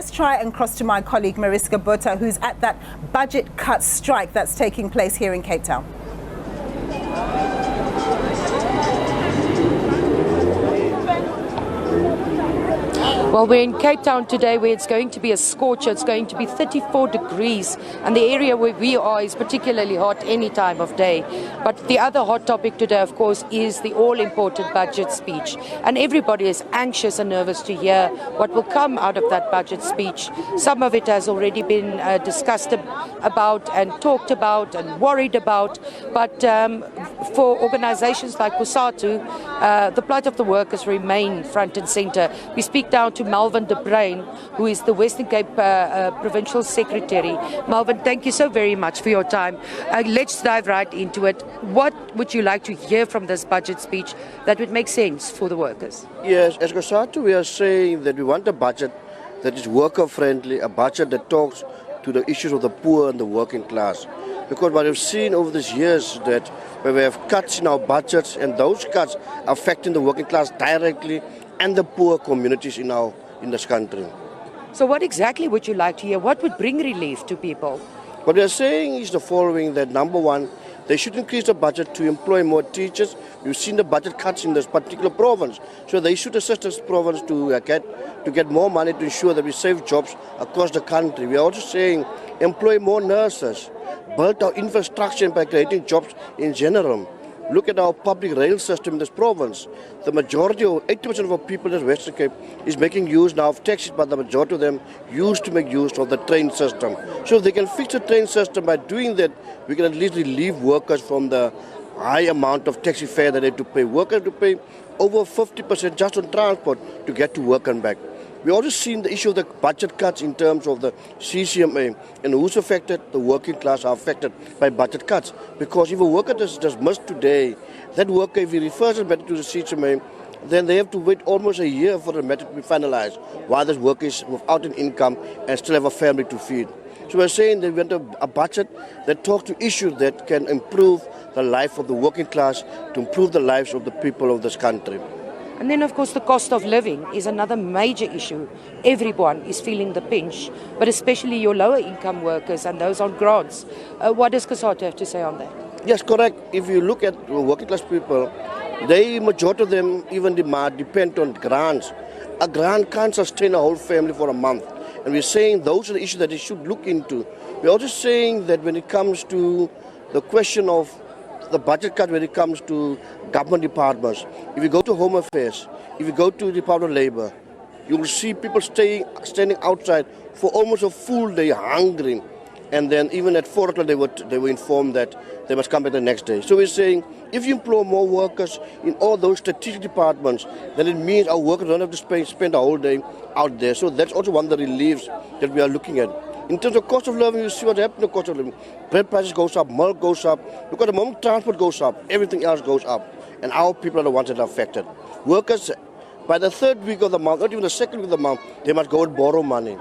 let's try and cross to my colleague Mariska Botha, who's at that budget cut strike that's taking place here in Cape Town. Well, we're in Cape Town today where it's going to be a scorcher. It's going to be 34 degrees, and the area where we are is particularly hot any time of day. But the other hot topic today, of course, is the all-important budget speech. And everybody is anxious and nervous to hear what will come out of that budget speech. Some of it has already been discussed about and talked about and worried about. But for organizations like COSATU, the plight of the workers remain front and center. We speak down to Malvin de Bruin, who is the Western Cape Provincial Secretary. Malvin, thank you so very much for your time. Let's dive right into it. What would you like to hear from this budget speech that would make sense for the workers? Yes, as COSATU, we are saying that we want a budget that is worker-friendly, a budget that talks to the issues of the poor and the working class. Because what we've seen over these years that where we have cuts in our budgets, and those cuts affecting the working class directly and the poor communities in this country. So what exactly would you like to hear? What would bring relief to people? What we are saying is the following, that number one, they should increase the budget to employ more teachers. You've seen the budget cuts in this particular province. So they should assist this province to get more money to ensure that we save jobs across the country. We are also saying employ more nurses, build our infrastructure by creating jobs in general. Look at our public rail system in this province. The majority, 80% of our people in Western Cape is making use now of taxis, but the majority of them used to make use of the train system. So if they can fix the train system, by doing that, we can at least relieve workers from the high amount of taxi fare that they have to pay. Workers have to pay over 50% just on transport to get to work and back. We also seen the issue of the budget cuts in terms of the CCMA, and who's affected? The working class are affected by budget cuts. Because if a worker does missed today, that worker, if he refers the matter to the CCMA, then they have to wait almost a year for the matter to be finalized, while this worker is without an income and still have a family to feed. So we're saying that we want a budget that talks to issues that can improve the life of the working class, to improve the lives of the people of this country. And then, of course, the cost of living is another major issue. Everyone is feeling the pinch, but especially your lower income workers and those on grants. What does COSATU have to say on that? Yes, correct. If you look at working class people, majority of them even depend on grants. A grant can't sustain a whole family for a month. And we're saying those are the issues that they should look into. We're also saying that when it comes to the question of the budget cut, when it comes to government departments, if you go to Home Affairs, if you go to the Department of Labour, you will see people standing outside for almost a full day hungry. And then even at 4 o'clock they were informed that they must come back the next day. So we're saying if you employ more workers in all those strategic departments, then it means our workers don't have to spend a whole day out there. So that's also one of the reliefs that we are looking at. In terms of cost of living, you see what happened to cost of living. Bread prices goes up, milk goes up. Because the moment transport goes up, everything else goes up. And our people are the ones that are affected. Workers, by the third week of the month, not even the second week of the month, they must go and borrow money.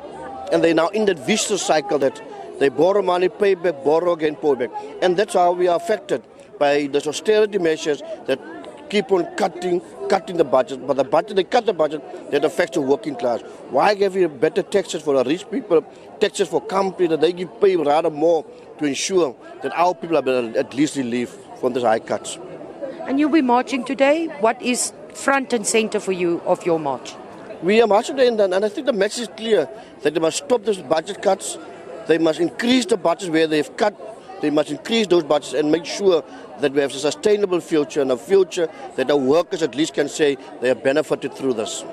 And they're now in that vicious cycle that they borrow money, pay back, borrow again, pay back. And that's how we are affected by the austerity measures that keep on cutting the budget. But the budget, they cut the budget, that affects the working class. Why give you better taxes for the rich people, taxes for companies that they give pay rather more to ensure that our people are at least relieved from these high cuts? And you'll be marching today. What is front and center for you of your march? We are marching today, and I think the message is clear that they must stop these budget cuts. They must increase the budgets where they've cut. They must increase those budgets and make sure that we have a sustainable future, and a future that our workers at least can say they have benefited through this.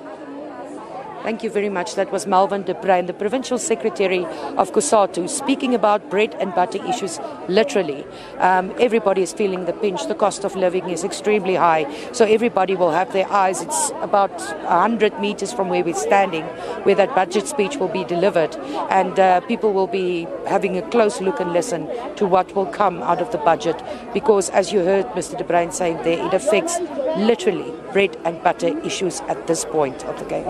Thank you very much. That was Malvin de Bruin, the Provincial Secretary of COSATU, speaking about bread and butter issues literally. Everybody is feeling the pinch. The cost of living is extremely high. So everybody will have their eyes. It's about 100 meters from where we're standing, where that budget speech will be delivered. And people will be having a close look and listen to what will come out of the budget. Because as you heard Mr. de Bruin saying there, it affects literally bread and butter issues at this point of the game.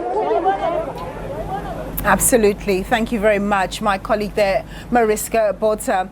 Absolutely. Thank you very much, my colleague there, Mariska Botha.